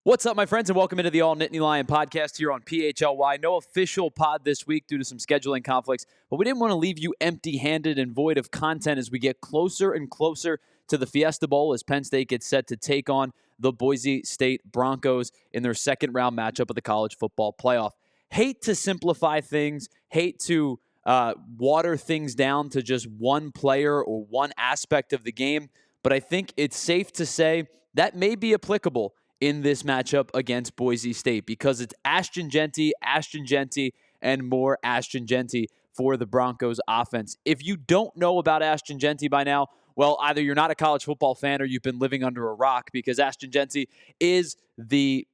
What's up, my friends, and welcome into the All Nittany Lion podcast here on PHLY. No official pod this week due to some scheduling conflicts, but we didn't want to leave you empty-handed and void of content as we get closer and closer to the Fiesta Bowl as Penn State gets set to take on the Boise State Broncos in their second-round matchup of the college football playoff. Hate to simplify things, hate to water things down to just one player or one aspect of the game, but I think it's safe to say that may be applicable in this matchup against Boise State because it's Ashton Jeanty, and more Ashton Jeanty for the Broncos offense. If you don't know about Ashton Jeanty by now, well, either you're not a college football fan or you've been living under a rock because Ashton Jeanty is the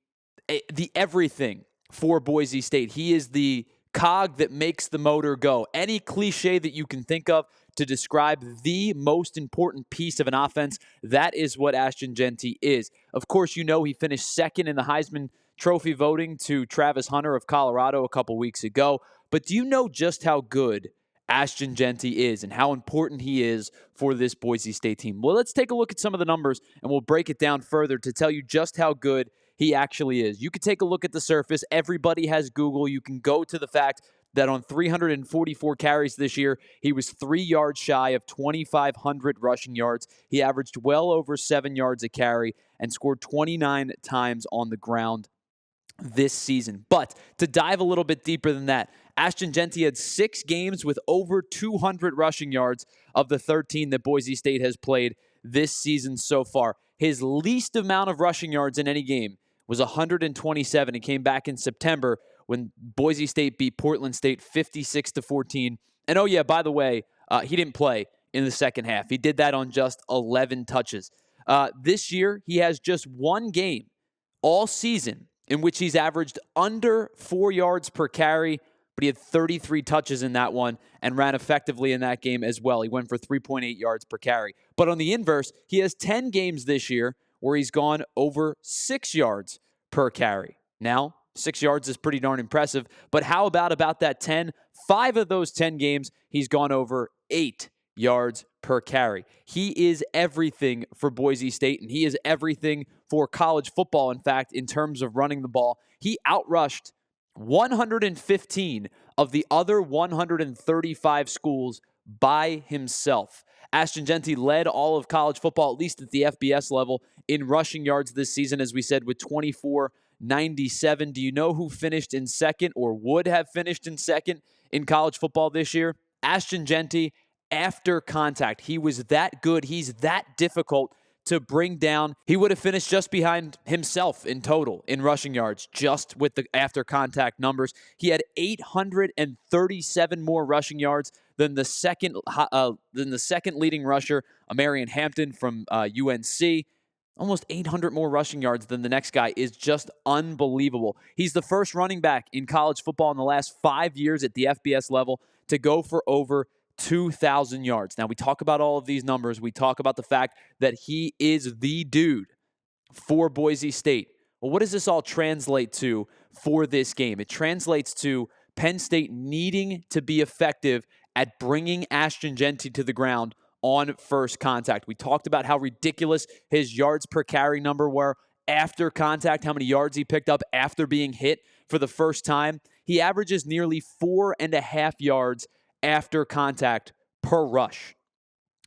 everything for Boise State. He is the cog that makes the motor go. Any cliche that you can think of to describe the most important piece of an offense, that is what Ashton Jeanty is. Of course, you know he finished second in the Heisman Trophy voting to Travis Hunter of Colorado a couple weeks ago. But do you know just how good Ashton Jeanty is and how important he is for this Boise State team? Well, let's take a look at some of the numbers, and we'll break it down further to tell you just how good he actually is. You can take a look at the surface. Everybody has Google. You can go to the fact that on 344 carries this year, he was 3 yards shy of 2,500 rushing yards. He averaged well over 7 yards a carry and scored 29 times on the ground this season. But to dive a little bit deeper than that, Ashton Jeanty had 6 games with over 200 rushing yards of the 13 that Boise State has played this season so far. His least amount of rushing yards in any game was 127. He came back in September when Boise State beat Portland State 56-14. And oh yeah, by the way, he didn't play in the second half. He did that on just 11 touches. This year, he has just one game all season in which he's averaged under 4 yards per carry, but he had 33 touches in that one and ran effectively in that game as well. He went for 3.8 yards per carry. But on the inverse, he has 10 games this year where he's gone over 6 yards per carry. Now, 6 yards is pretty darn impressive, but how about that 10? 5 of those 10 games, he's gone over 8 yards per carry. He is everything for Boise State, and he is everything for college football. In fact, in terms of running the ball, he outrushed 115 of the other 135 schools by himself. Ashton Jeanty led all of college football, at least at the FBS level, in rushing yards this season, as we said, with 24.97. Do you know who finished in second or would have finished in second in college football this year? Ashton Jeanty after contact. He was that good. He's that difficult to bring down. He would have finished just behind himself in total in rushing yards, just with the after contact numbers. He had 837 more rushing yards than the second leading rusher, Marion Hampton from UNC. Almost 800 more rushing yards than the next guy is just unbelievable. He's the first running back in college football in the last 5 years at the FBS level to go for over 2,000 yards. Now, we talk about all of these numbers. We talk about the fact that he is the dude for Boise State. Well, what does this all translate to for this game? It translates to Penn State needing to be effective at bringing Ashton Jeanty to the ground on first contact. We talked about how ridiculous his yards per carry number were after contact, how many yards he picked up after being hit for the first time. He averages nearly 4.5 yards after contact per rush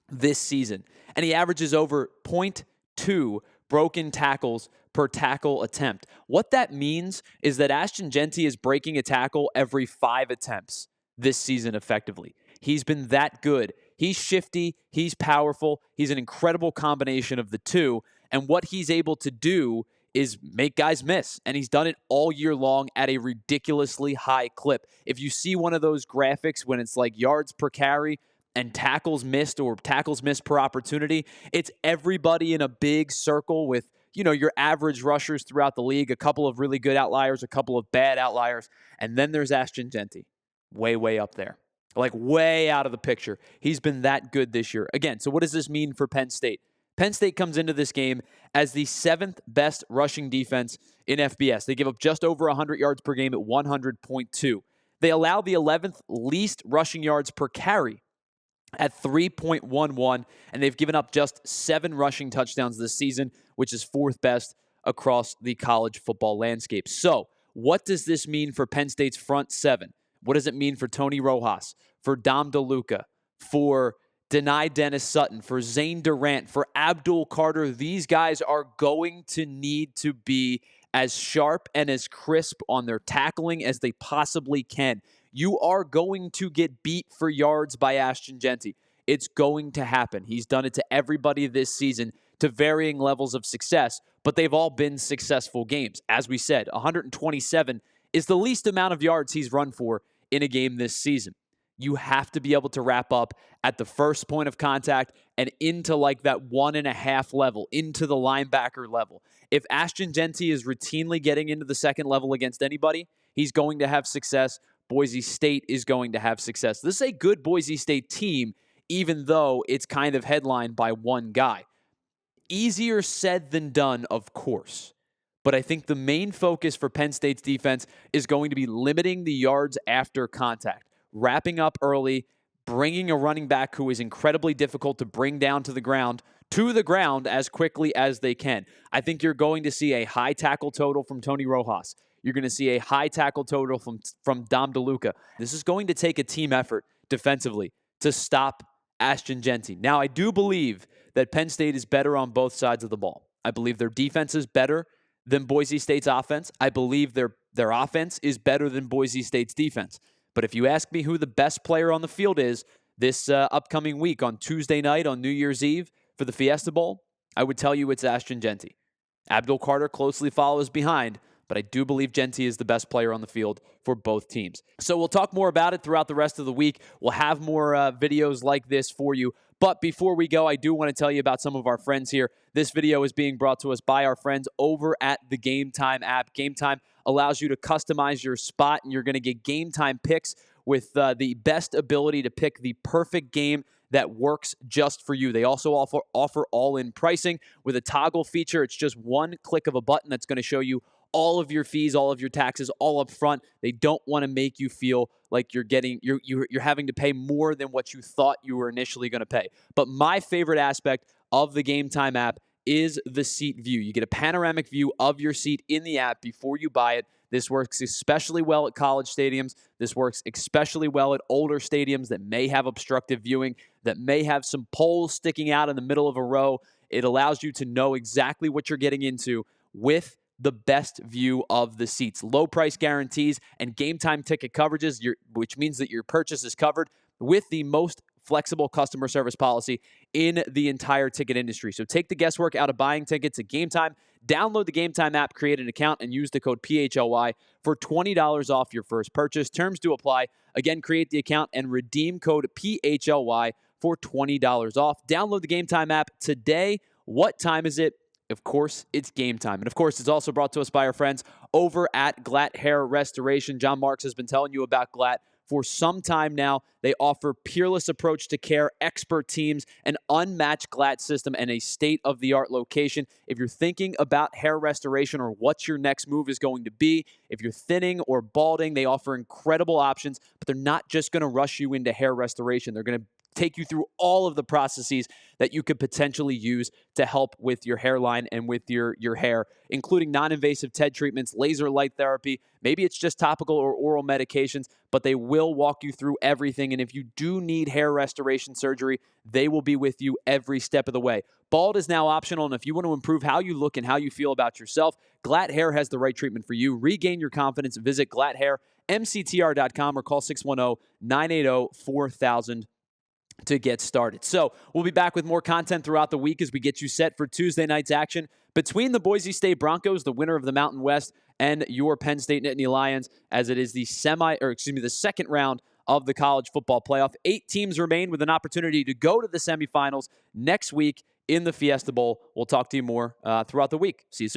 this season. And he averages over 0.2 broken tackles per tackle attempt. What that means is that Ashton Jeanty is breaking a tackle every 5 attempts this season effectively. He's been that good. He's shifty, he's powerful, he's an incredible combination of the two, and what he's able to do is make guys miss, and he's done it all year long at a ridiculously high clip. If you see one of those graphics when it's like yards per carry and tackles missed or tackles missed per opportunity, it's everybody in a big circle with, you know, your average rushers throughout the league, a couple of really good outliers, a couple of bad outliers, and then there's Ashton Jeanty, way up there. Like way out of the picture. He's been that good this year. Again, so what does this mean for Penn State? Penn State comes into this game as the 7th best rushing defense in FBS. They give up just over 100 yards per game at 100.2. They allow the 11th least rushing yards per carry at 3.11, and they've given up just 7 rushing touchdowns this season, which is 4th best across the college football landscape. So, what does this mean for Penn State's front seven? What does it mean for Tony Rojas, for Dom DeLuca, for Deni Dennis Sutton, for Zane Durant, for Abdul Carter? These guys are going to need to be as sharp and as crisp on their tackling as they possibly can. You are going to get beat for yards by Ashton Jeanty. It's going to happen. He's done it to everybody this season to varying levels of success, but they've all been successful games. As we said, 127 is the least amount of yards he's run for in a game this season. You have to be able to wrap up at the first point of contact and into like that 1.5 level, into the linebacker level. If Ashton Jeanty is routinely getting into the second level against anybody, he's going to have success. Boise State is going to have success. This is a good Boise State team, even though it's kind of headlined by one guy. Easier said than done, of course. But I think the main focus for Penn State's defense is going to be limiting the yards after contact, wrapping up early, bringing a running back who is incredibly difficult to bring down to the ground as quickly as they can. I think you're going to see a high tackle total from Tony Rojas. You're going to see a high tackle total from Dom DeLuca. This is going to take a team effort defensively to stop Ashton Jeanty. Now, I do believe that Penn State is better on both sides of the ball. I believe their defense is better than Boise State's offense. I believe their offense is better than Boise State's defense. But if you ask me who the best player on the field is this upcoming week on Tuesday night on New Year's Eve for the Fiesta Bowl, I would tell you it's Ashton Jeanty. Abdul Carter closely follows behind, but I do believe Jeanty is the best player on the field for both teams. So we'll talk more about it throughout the rest of the week. We'll have more videos like this for you. But before we go, I do want to tell you about some of our friends here. This video is being brought to us by our friends over at the Game Time app. Game Time allows you to customize your spot, and you're going to get Game Time picks with the best ability to pick the perfect game that works just for you. They also offer all-in pricing with a toggle feature. It's just one click of a button that's going to show you all of your fees, all of your taxes, all up front. They don't want to make you feel like you're having to pay more than what you thought you were initially going to pay. But my favorite aspect of the Game Time app is the seat view. You get a panoramic view of your seat in the app before you buy it. This works especially well at college stadiums. This works especially well at older stadiums that may have obstructive viewing, that may have some poles sticking out in the middle of a row. It allows you to know exactly what you're getting into with the best view of the seats. Low price guarantees and Game Time ticket coverages, which means that your purchase is covered with the most flexible customer service policy in the entire ticket industry. So take the guesswork out of buying tickets at Game Time. Download the Game Time app, create an account, and use the code PHLY for $20 off your first purchase. Terms do apply. Again, create the account and redeem code PHLY for $20 off. Download the Game Time app today. What time is it? Of course, it's Game Time. And of course, it's also brought to us by our friends over at Glatt Hair Restoration. John Marks has been telling you about Glatt for some time now. They offer peerless approach to care, expert teams, an unmatched Glatt system, and a state-of-the-art location. If you're thinking about hair restoration or what your next move is going to be, if you're thinning or balding, they offer incredible options, but they're not just going to rush you into hair restoration. They're going to take you through all of the processes that you could potentially use to help with your hairline and with your hair, including non-invasive TED treatments, laser light therapy. Maybe it's just topical or oral medications, but they will walk you through everything. And if you do need hair restoration surgery, they will be with you every step of the way. Bald is now optional, and if you want to improve how you look and how you feel about yourself, Glatt Hair has the right treatment for you. Regain your confidence. Visit glatthairmctr.com or call 610-980-4000 to get started. So we'll be back with more content throughout the week as we get you set for Tuesday night's action between the Boise State Broncos, the winner of the Mountain West, and your Penn State Nittany Lions, as it is the second round of the college football playoff. 8 teams remain with an opportunity to go to the semifinals next week in the Fiesta Bowl. We'll talk to you more throughout the week. See you soon.